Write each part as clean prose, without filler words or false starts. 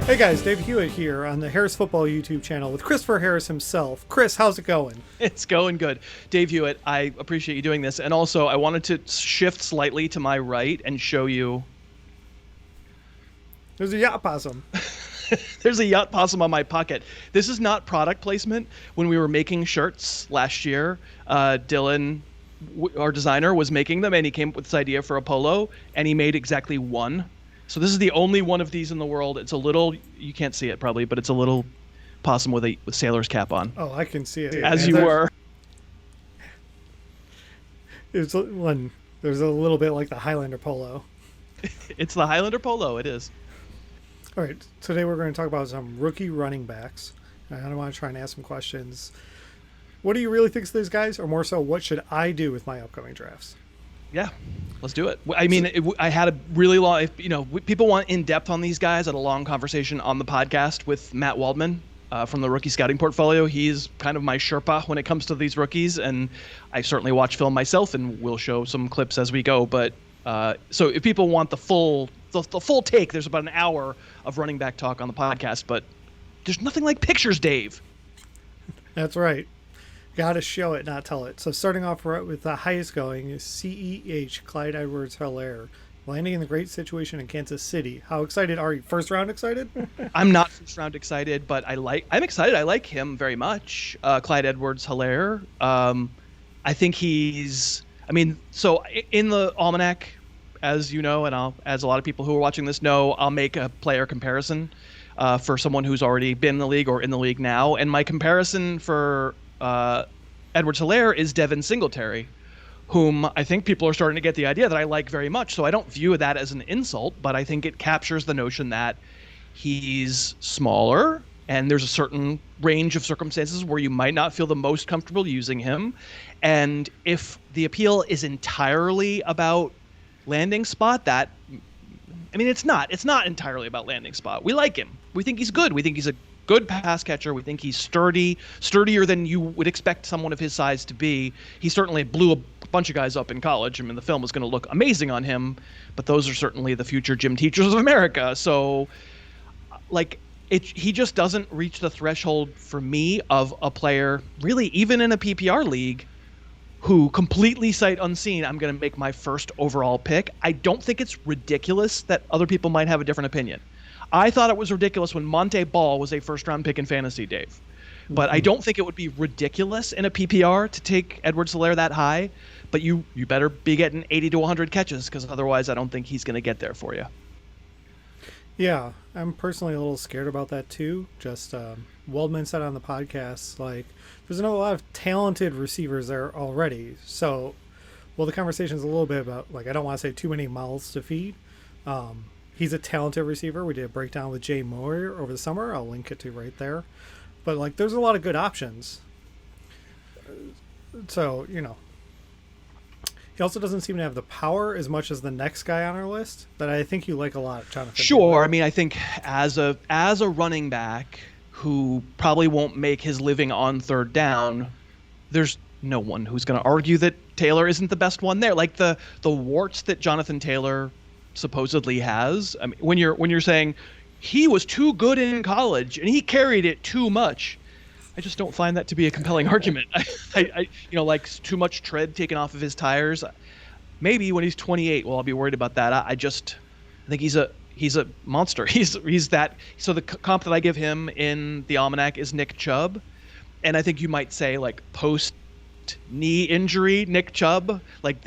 Hey guys, Dave Hewitt here on the Harris Football YouTube channel with Christopher Harris himself. Chris, how's it going? It's going good. Dave Hewitt, I appreciate you doing this. And also, I wanted to shift slightly to my right and show you. There's a yacht possum. There's a yacht possum on my pocket. This is not product placement. When we were making shirts last year, Dylan, our designer, was making them, and he came up with this idea for a polo, and he made exactly one. So this is the only one of these in the world. It's a little, you can't see it probably, but it's a little possum with a sailor's cap on. Oh, I can see it. As you were. There's a little bit like the Highlander polo. It's the Highlander polo, it is. All right, today we're going to talk about some rookie running backs. I want to try and ask some questions. What do you really think of these guys? Or more so, what should I do with my upcoming drafts? Yeah, let's do it. I mean, I had a really long, people want in-depth on these guys. I had a long conversation on the podcast with Matt Waldman from the Rookie Scouting Portfolio. He's kind of my Sherpa when it comes to these rookies, and I certainly watch film myself, and we'll show some clips as we go. But so if people want the full take, there's about an hour of running back talk on the podcast, but there's nothing like pictures, Dave. That's right. Got to show it, not tell it. So starting off with the highest going is CEH, Clyde Edwards-Helaire, landing in the great situation in Kansas City. How excited are you? First round excited? I'm not first round excited, but I'm excited. I like him very much. Clyde Edwards-Helaire. I think so in the Almanac, as you know, and as a lot of people who are watching this know, I'll make a player comparison for someone who's already been in the league or in the league now. And my comparison for Edwards-Helaire is Devin Singletary, whom I think people are starting to get the idea that I like very much. So I don't view that as an insult, but I think it captures the notion that he's smaller and there's a certain range of circumstances where you might not feel the most comfortable using him. And if the appeal is entirely about landing spot, it's not entirely about landing spot. We like him. We think he's good. We think he's a good pass catcher. We think he's sturdier than you would expect someone of his size to be. He certainly blew a bunch of guys up in college. I mean, the film was going to look amazing on him, but those are certainly the future gym teachers of America. So, he just doesn't reach the threshold for me of a player, really, even in a PPR league, who completely sight unseen, I'm going to make my first overall pick. I don't think it's ridiculous that other people might have a different opinion. I thought it was ridiculous when Monte Ball was a first-round pick in fantasy, Dave. But I don't think it would be ridiculous in a PPR to take Edwards-Helaire that high. But you better be getting 80 to 100 catches, because otherwise I don't think he's going to get there for you. Yeah, I'm personally a little scared about that too. Just Waldman said on the podcast, there's not a lot of talented receivers there already. So, the conversation's a little bit about, I don't want to say too many mouths to feed. He's a talented receiver. We did a breakdown with Jay Moore over the summer. I'll link it to right there. But, there's a lot of good options. So, he also doesn't seem to have the power as much as the next guy on our list that I think you like a lot, Jonathan. Sure. I mean, I think as a running back who probably won't make his living on third down, there's no one who's going to argue that Taylor isn't the best one there. Like the warts that Jonathan Taylor supposedly has. I mean, when you're saying he was too good in college and he carried it too much, I just don't find that to be a compelling argument. I too much tread taken off of his tires. Maybe when he's 28, I'll be worried about that. I think he's a monster. He's that. So the comp that I give him in the Almanac is Nick Chubb, and I think you might say post knee injury Nick Chubb.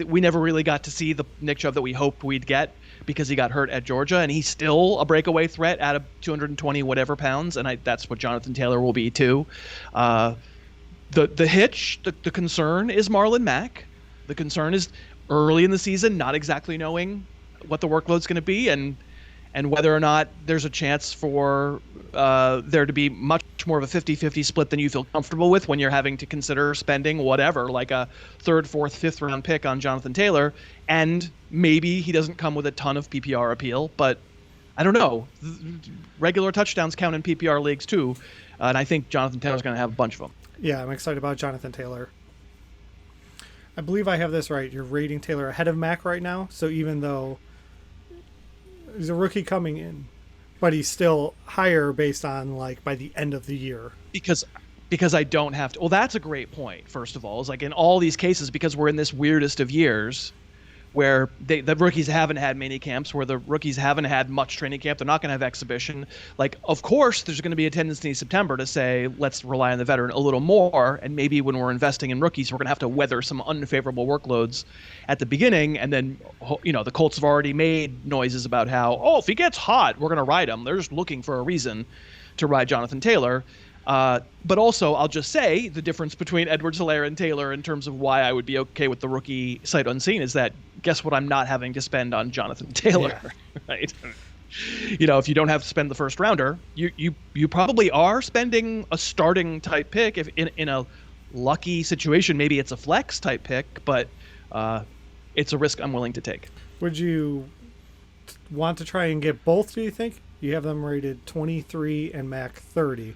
We never really got to see the Nick Chubb that we hoped we'd get, because he got hurt at Georgia, and he's still a breakaway threat at 220 whatever pounds, and that's what Jonathan Taylor will be too. The concern is Marlon Mack. The concern is early in the season, not exactly knowing what the workload's going to be, and whether or not there's a chance for there to be much more of a 50-50 split than you feel comfortable with when you're having to consider spending whatever, like a third, fourth, fifth round pick on Jonathan Taylor. And maybe he doesn't come with a ton of PPR appeal, but I don't know. Regular touchdowns count in PPR leagues too. And I think Jonathan Taylor's going to have a bunch of them. Yeah, I'm excited about Jonathan Taylor. I believe I have this right. You're rating Taylor ahead of Mack right now. So even though he's a rookie coming in, But he's still higher based on like by the end of the year. Because I don't have to. Well, that's a great point. First of all, is like in all these cases, because we're in this weirdest of years where the rookies haven't had mini camps, where the rookies haven't had much training camp. They're not going to have exhibition. Like, of course, there's going to be a tendency in September to say, let's rely on the veteran a little more. And maybe when we're investing in rookies, we're going to have to weather some unfavorable workloads at the beginning. And then, the Colts have already made noises about how, if he gets hot, we're going to ride him. They're just looking for a reason to ride Jonathan Taylor. But also, I'll just say the difference between Edwards-Helaire and Taylor in terms of why I would be okay with the rookie sight unseen is that guess what I'm not having to spend on Jonathan Taylor, right? If you don't have to spend the first rounder, you probably are spending a starting type pick. If in a lucky situation, maybe it's a flex type pick, but it's a risk I'm willing to take. Would you want to try and get both, do you think? You have them rated 23 and Mac 30.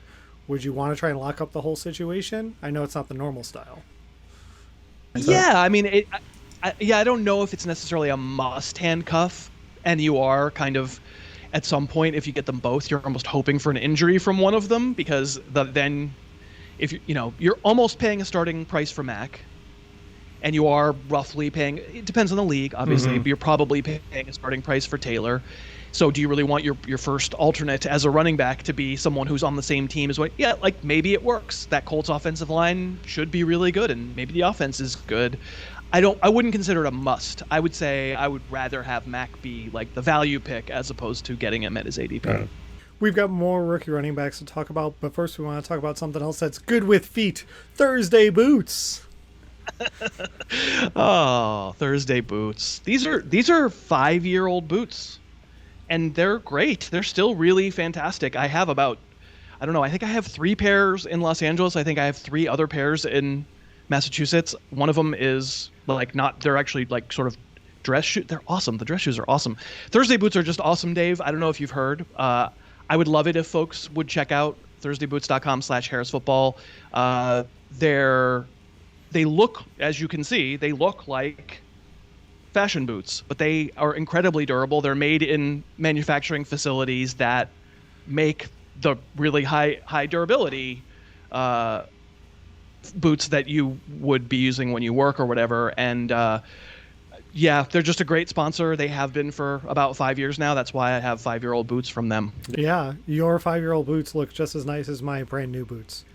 Would you want to try and lock up the whole situation? I know it's not the normal style. Yeah, I mean, I don't know if it's necessarily a must handcuff, and you are kind of, at some point, if you get them both, you're almost hoping for an injury from one of them, because then, if you're almost paying a starting price for Mac, and you are roughly paying, it depends on the league, obviously, but you're probably paying a starting price for Taylor. So do you really want your first alternate as a running back to be someone who's on the same team as what? Yeah, like maybe it works. That Colts offensive line should be really good, and maybe the offense is good. I wouldn't consider it a must. I would say I would rather have Mac be like the value pick as opposed to getting him at his ADP. Right. We've got more rookie running backs to talk about, but first we want to talk about something else that's good with feet. Thursday boots. Oh, Thursday boots. These are 5-year-old boots. And they're great. They're still really fantastic. I have I think I have 3 pairs in Los Angeles. I think I have 3 other pairs in Massachusetts. One of them is they're actually like sort of dress shoes. They're awesome. The dress shoes are awesome. Thursday boots are just awesome, Dave. I don't know if you've heard. I would love it if folks would check out thursdayboots.com/harrisfootball. They look, as you can see, they look like fashion boots, but they are incredibly durable. They're made in manufacturing facilities that make the really high durability boots that you would be using when you work or whatever. And they're just a great sponsor. They have been for about 5 years now. That's why I have 5-year-old boots from them. Yeah, your 5-year-old boots look just as nice as my brand new boots.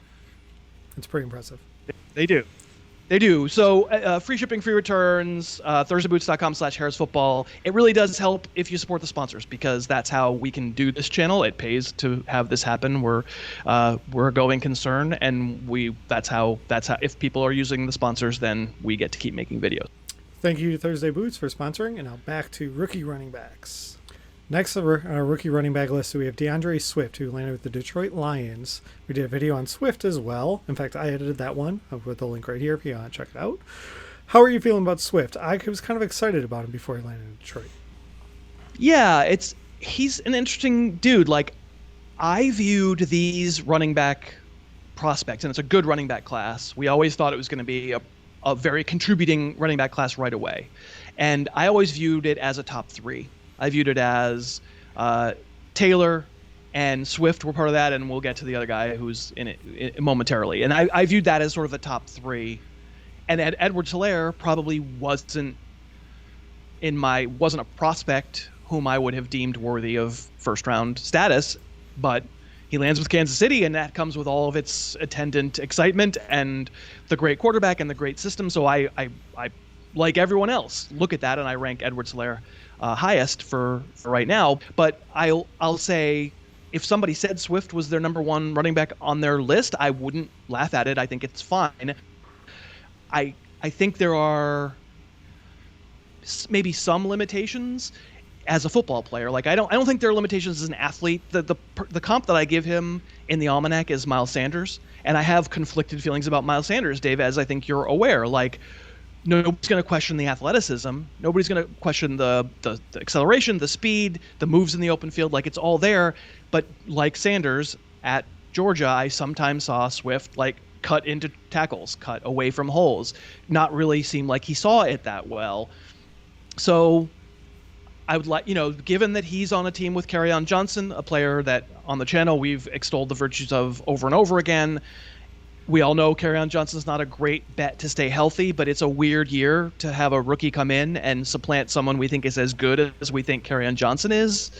It's pretty impressive. They do. They do. So free shipping, free returns, thursdayboots.com/harrisfootball. It really does help if you support the sponsors, because that's how we can do this channel. It pays to have this happen. We're a going concern, and that's how if people are using the sponsors, then we get to keep making videos. Thank you to Thursday Boots for sponsoring, and now back to rookie running backs. Next on our rookie running back list, we have DeAndre Swift, who landed with the Detroit Lions. We did a video on Swift as well. In fact, I edited that one. I'll put the link right here if you want to check it out. How are you feeling about Swift? I was kind of excited about him before he landed in Detroit. Yeah, he's an interesting dude. Like, I viewed these running back prospects, and it's a good running back class. We always thought it was going to be a very contributing running back class right away. And I always viewed it as a top 3. I viewed it as Taylor and Swift were part of that, and we'll get to the other guy who's in it momentarily. And I viewed that as sort of a top 3. And Edwards-Helaire probably wasn't a prospect whom I would have deemed worthy of first-round status, but he lands with Kansas City, and that comes with all of its attendant excitement and the great quarterback and the great system. So I like everyone else, look at that, and I rank Edwards-Helaire highest for right now. But I'll say, if somebody said Swift was their number 1 running back on their list, I wouldn't laugh at it. I think it's fine. I think there are maybe some limitations as a football player. Like I don't think there are limitations as an athlete. The comp that I give him in the almanac is Miles Sanders, and I have conflicted feelings about Miles Sanders, Dave, as I think you're aware. Like, nobody's going to question the athleticism. Nobody's going to question the acceleration, the speed, the moves in the open field. Like, it's all there. But like Sanders at Georgia, I sometimes saw Swift like cut into tackles, cut away from holes, not really seem like he saw it that well. So I would like, given that he's on a team with Carrion Johnson, a player that on the channel we've extolled the virtues of over and over again. We all know Carrion Johnson's not a great bet to stay healthy, but it's a weird year to have a rookie come in and supplant someone we think is as good as we think Carrion Johnson is.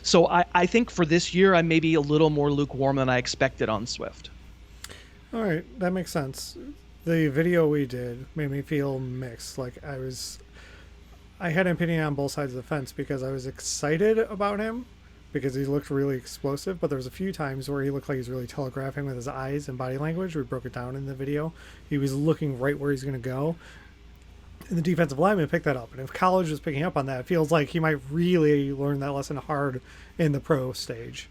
So I think for this year, I may be a little more lukewarm than I expected on Swift. All right, that makes sense. The video we did made me feel mixed. Like I had an opinion on both sides of the fence because I was excited about him because he looked really explosive, but there was a few times where he looked like he's really telegraphing with his eyes and body language. We broke it down in the video. He was looking right where he's going to go. And the defensive lineman picked that up. And if college was picking up on that, it feels like he might really learn that lesson hard in the pro stage.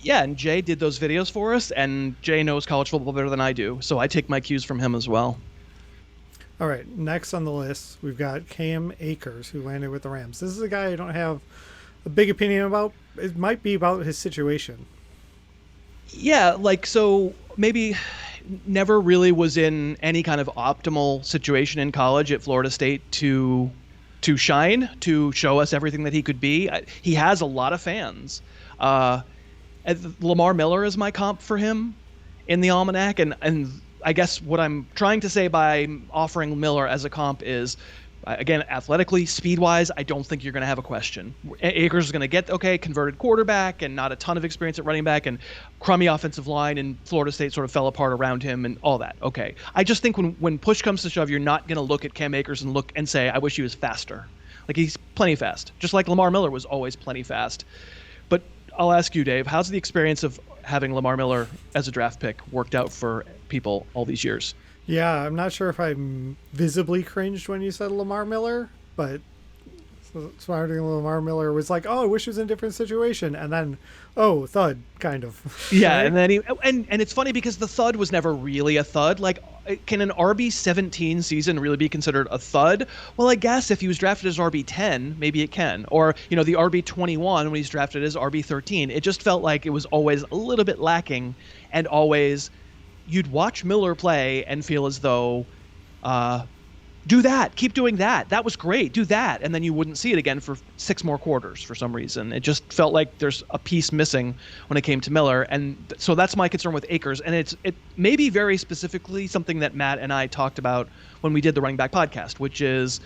Yeah, and Jay did those videos for us, and Jay knows college football better than I do, so I take my cues from him as well. All right, next on the list, we've got Cam Akers, who landed with the Rams. This is a guy I don't have a big opinion about. It might be about his situation. Yeah, so maybe never really was in any kind of optimal situation in college at Florida State to shine, to show us everything that he could be. He has a lot of fans. Lamar Miller is my comp for him in the almanac, and I guess what I'm trying to say by offering Miller as a comp is, again, athletically, speed-wise, I don't think you're going to have a question. Akers is going to get, converted quarterback and not a ton of experience at running back and crummy offensive line, and Florida State sort of fell apart around him and all that. Okay. I just think when push comes to shove, you're not going to look at Cam Akers and look and say, I wish he was faster. Like, he's plenty fast, just like Lamar Miller was always plenty fast. But I'll ask you, Dave, how's the experience of having Lamar Miller as a draft pick worked out for people all these years? Yeah, I'm not sure if I visibly cringed when you said Lamar Miller, but smarting Lamar Miller was like, oh, I wish he was in a different situation. And then, oh, thud, kind of. Yeah, right? and then and it's funny because the thud was never really a thud. Like, can an RB17 season really be considered a thud? Well, I guess if he was drafted as RB10, maybe it can. Or, the RB21 when he's drafted as RB13. It just felt like it was always a little bit lacking, and always you'd watch Miller play and feel as though, do that, keep doing that. That was great, do that. And then you wouldn't see it again for 6 more quarters for some reason. It just felt like there's a piece missing when it came to Miller. And so that's my concern with Akers. And it may be very specifically something that Matt and I talked about when we did the running back podcast, which is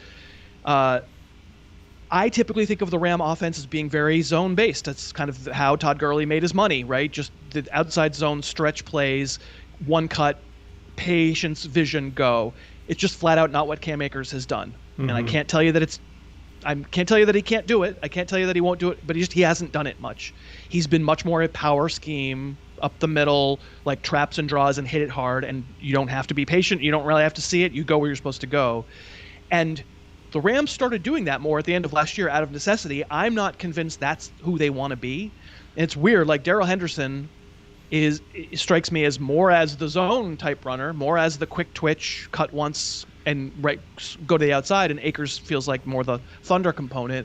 I typically think of the Ram offense as being very zone-based. That's kind of how Todd Gurley made his money, right? Just the outside zone stretch plays, one cut, patience, vision, go. It's just flat out not what Cam Akers has done. Mm-hmm. And I can't tell you that can't tell you that he can't do it. I can't tell you that he won't do it, but he hasn't done it much. He's been much more a power scheme, up the middle, like traps and draws and hit it hard, and you don't have to be patient. You don't really have to see it. You go where you're supposed to go. And the Rams started doing that more at the end of last year out of necessity. I'm not convinced that's who they want to be. And it's weird. Like, Darrell Henderson strikes me as more as the zone type runner, more as the quick twitch, cut once and go to the outside, and Akers feels like more the thunder component.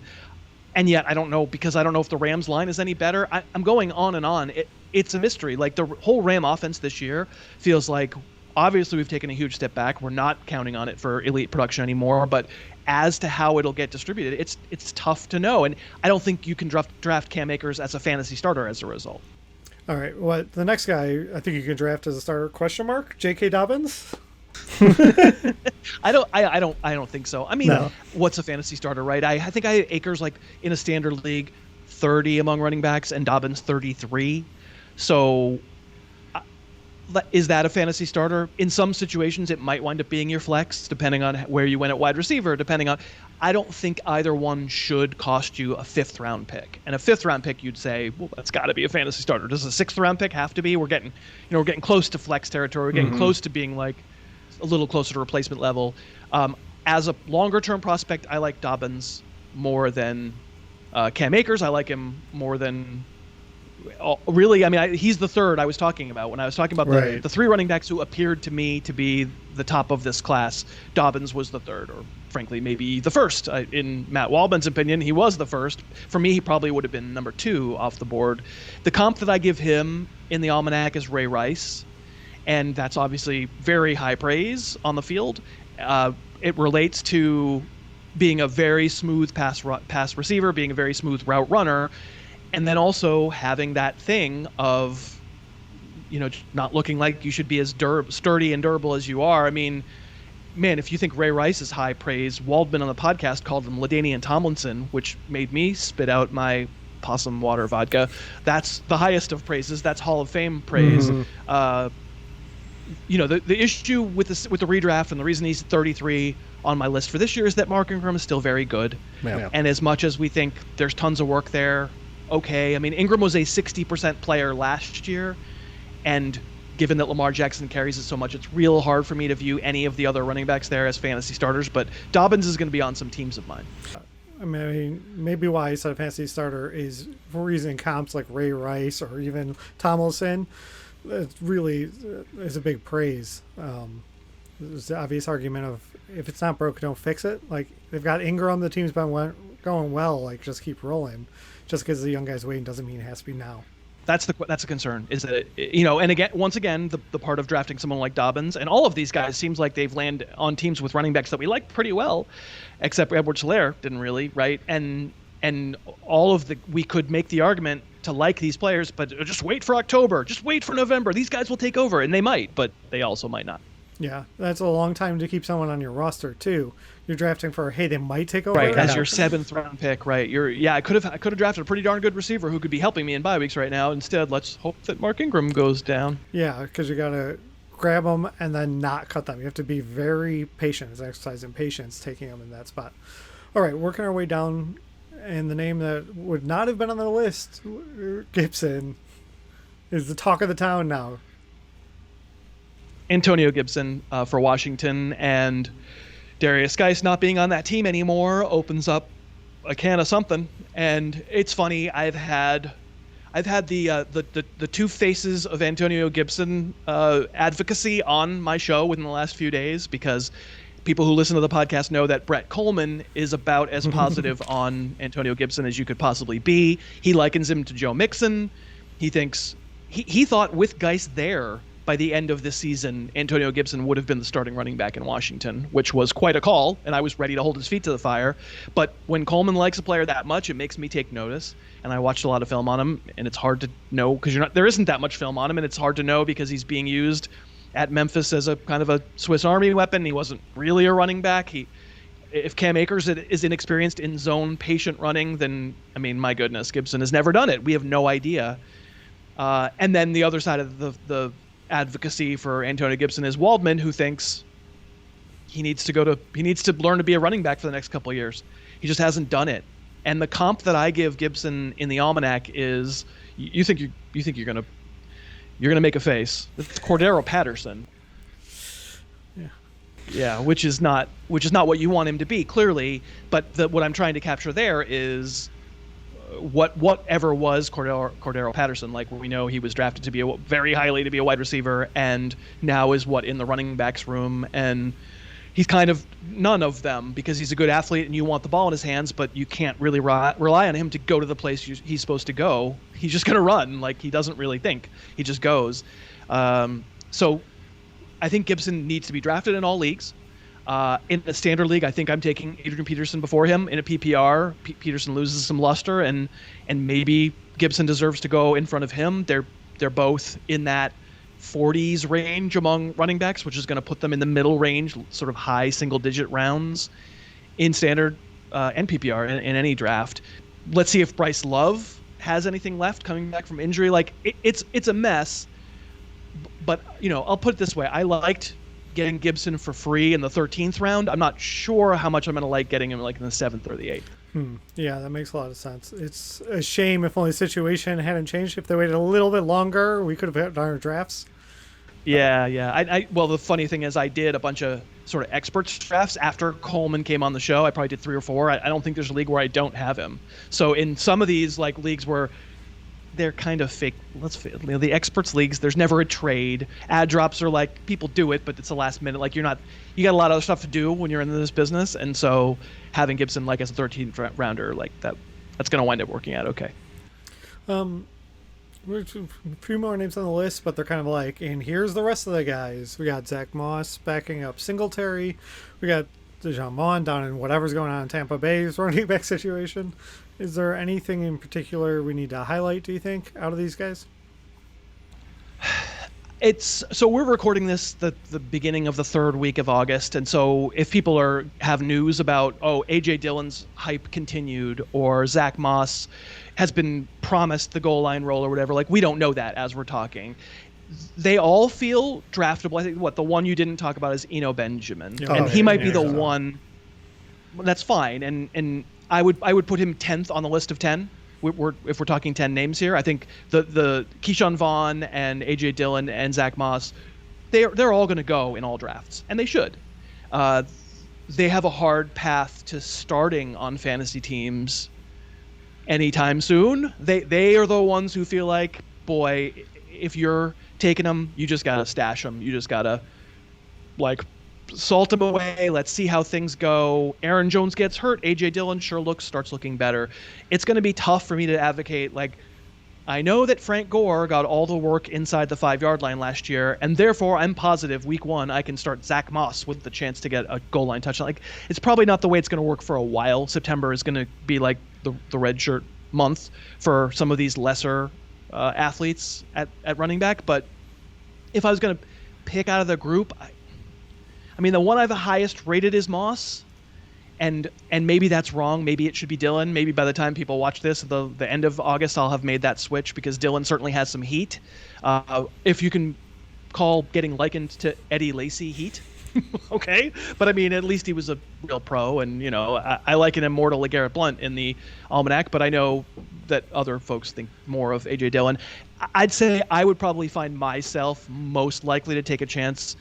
And yet I don't know, because I don't know if the Rams line is any better. I'm going on and on. It's a mystery. Like, the whole Ram offense this year feels like, obviously we've taken a huge step back. We're not counting on it for elite production anymore, but as to how it'll get distributed, it's tough to know. And I don't think you can draft Cam Akers as a fantasy starter as a result. All right, the next guy I think you can draft as a starter, question mark, J.K. Dobbins? I don't think so. I mean, no. What's a fantasy starter, right? I think I had Akers, like, in a standard league, 30 among running backs, and Dobbins 33. So is that a fantasy starter? In some situations, it might wind up being your flex, depending on where you went at wide receiver, I don't think either one should cost you a 5th round pick. And a 5th round pick, you'd say, well, that's got to be a fantasy starter. Does a 6th round pick have to be? We're getting close to flex territory. We're getting close to being like a little closer to replacement level. As a longer term prospect, I like Dobbins more than Cam Akers. I like him more than really. I mean, he's the third I was talking about when I was talking about the 3 running backs who appeared to me to be the top of this class. Dobbins was the third, or frankly, maybe the first. In Matt Waldman's opinion, he was the first. For me, he probably would have been number 2 off the board. The comp that I give him in the almanac is Ray Rice, and that's obviously very high praise on the field. It relates to being a very smooth pass receiver, being a very smooth route runner, and then also having that thing of, not looking like you should be as sturdy and durable as you are. I mean, man, if you think Ray Rice is high praise, Waldman on the podcast called him LaDainian Tomlinson, which made me spit out my possum water vodka. That's the highest of praises. That's Hall of Fame praise. The issue with the redraft, and the reason he's 33 on my list for this year, is that Mark Ingram is still very good. Yeah. And as much as we think there's tons of work there, okay. I mean, Ingram was a 60% player last year, and given that Lamar Jackson carries it so much, it's real hard for me to view any of the other running backs there as fantasy starters, but Dobbins is going to be on some teams of mine. I mean, maybe why he's a fantasy starter is for using comps like Ray Rice or even Tomlinson. It really is a big praise. There's the obvious argument of, if it's not broke, don't fix it. Like, they've got Ingram, the team's been going well, like, just keep rolling. Just because the young guy's waiting doesn't mean it has to be now. That's a concern, is that and once again the part of drafting someone like Dobbins, and all of these guys seems like they've landed on teams with running backs that we like pretty well, except Edwards-Helaire didn't really, right? And we could make the argument to like these players, but just wait for October, just wait for November. These guys will take over, and they might, but they also might not. Yeah, that's a long time to keep someone on your roster too. You're drafting for, hey, they might take over. Right, as your 7th round pick, right? I could have drafted a pretty darn good receiver who could be helping me in bye weeks right now. Instead, let's hope that Mark Ingram goes down. Yeah, because you gotta grab them and then not cut them. You have to be very patient. It's exercising patience, taking them in that spot. All right, working our way down, and the name that would not have been on the list, Gibson, is the talk of the town now. Antonio Gibson for Washington, and Darius Geis not being on that team anymore opens up a can of something. And it's funny, I've had the two faces of Antonio Gibson advocacy on my show within the last few days, because people who listen to the podcast know that Brett Coleman is about as positive on Antonio Gibson as you could possibly be. He likens him to Joe Mixon. He thinks he thought with Geis there, by the end of this season, Antonio Gibson would have been the starting running back in Washington, which was quite a call, and I was ready to hold his feet to the fire. But when Coleman likes a player that much, it makes me take notice, and I watched a lot of film on him, and it's hard to know because there isn't that much film on him, and it's hard to know because he's being used at Memphis as a kind of a Swiss Army weapon. He wasn't really a running back. If Cam Akers is inexperienced in zone patient running, then, I mean, my goodness, Gibson has never done it. We have no idea. And then the other side of the advocacy for Antonio Gibson is Waldman, who thinks he needs to learn to be a running back for the next couple of years. He just hasn't done it. And the comp that I give Gibson in the almanac is, you think you're gonna make a face. It's Cordero Patterson. Yeah, which is not what you want him to be, clearly. But what I'm trying to capture there is whatever was Cordero Patterson, like, we know he was drafted to be very highly to be a wide receiver, and now is in the running backs room, and he's kind of none of them because he's a good athlete and you want the ball in his hands, but you can't really rely on him to go to the place he's supposed to go. He's just going to run, like, he doesn't really think, he just goes. So I think Gibson needs to be drafted in all leagues. In the standard league, I think I'm taking Adrian Peterson before him. In a PPR, Peterson loses some luster, and maybe Gibson deserves to go in front of him. They're both in that 40s range among running backs, which is going to put them in the middle range, sort of high single-digit rounds in standard and PPR in any draft. Let's see if Bryce Love has anything left coming back from injury. Like, it's a mess, but I'll put it this way: I liked getting Gibson for free in the 13th round. I'm not sure how much I'm going to like getting him like in the 7th or the 8th. Yeah, that makes a lot of sense. It's a shame if only the situation hadn't changed. If they waited a little bit longer, we could have had our drafts. Yeah. Well, the funny thing is I did a bunch of sort of experts drafts after Coleman came on the show. I probably did 3 or 4. I don't think there's a league where I don't have him. So in some of these like leagues where they're kind of fake. The experts leagues, there's never a trade. Ad drops are like, people do it, but it's the last minute. Like, you got a lot of other stuff to do when you're in this business. And so having Gibson like as a 13th rounder, like that's going to wind up working out okay. A few more names on the list, but they're kind of like, and here's the rest of the guys. We got Zack Moss backing up Singletary. We got Deshaun Vaughn down in whatever's going on in Tampa Bay's running back situation. Is there anything in particular we need to highlight, do you think, out of these guys? So we're recording this the beginning of the third week of August, and so if people have news about AJ Dillon's hype continued or Zack Moss has been promised the goal line role or whatever, like we don't know that as we're talking. They all feel draftable. I think the one you didn't talk about is Eno Benjamin, and he might be the one. That's fine, and I would put him 10th on the list of 10. If we're talking 10 names here, I think the Keyshawn Vaughn and AJ Dillon and Zack Moss, they're all going to go in all drafts, and they should. They have a hard path to starting on fantasy teams anytime soon. They are the ones who feel like, boy, if you're taking them, you just gotta stash them. You just gotta salt them away. Let's see how things go. Aaron Jones gets hurt. AJ Dillon starts looking better. It's going to be tough for me to advocate. I know that Frank Gore got all the work inside the 5-yard line last year, and therefore I'm positive week 1 I can start Zack Moss with the chance to get a goal line touchdown. It's probably not the way it's going to work for a while. September is going to be like the red shirt month for some of these lesser athletes at running back. But if I was going to pick out of the group, I mean, the one I have the highest rated is Moss, and maybe that's wrong. Maybe it should be Dillon. Maybe by the time people watch this, the end of August, I'll have made that switch because Dillon certainly has some heat. If you can call getting likened to Eddie Lacy heat, okay. But I mean, at least he was a real pro, and I liken him more to LeGarrette Blount in the Almanac. But I know that other folks think more of AJ Dillon. I'd say I would probably find myself most likely to take a chance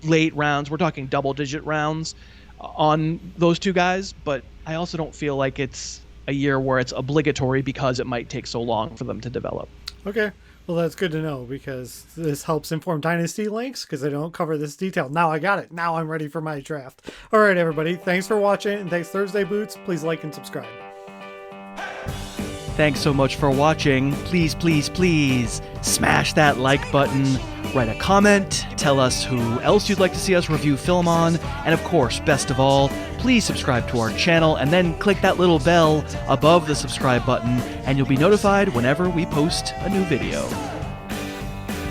late rounds. We're talking double-digit rounds on those two guys, but I also don't feel like it's a year where it's obligatory because it might take so long for them to develop. Okay. Well, that's good to know because this helps inform Dynasty links because I don't cover this detail. Now I got it. Now I'm ready for my draft. All right, everybody. Thanks for watching, and thanks Thursday Boots. Please like and subscribe. Thanks so much for watching. Please, please, please smash that like button. Write a comment, tell us who else you'd like to see us review film on, and of course, best of all, please subscribe to our channel and then click that little bell above the subscribe button and you'll be notified whenever we post a new video.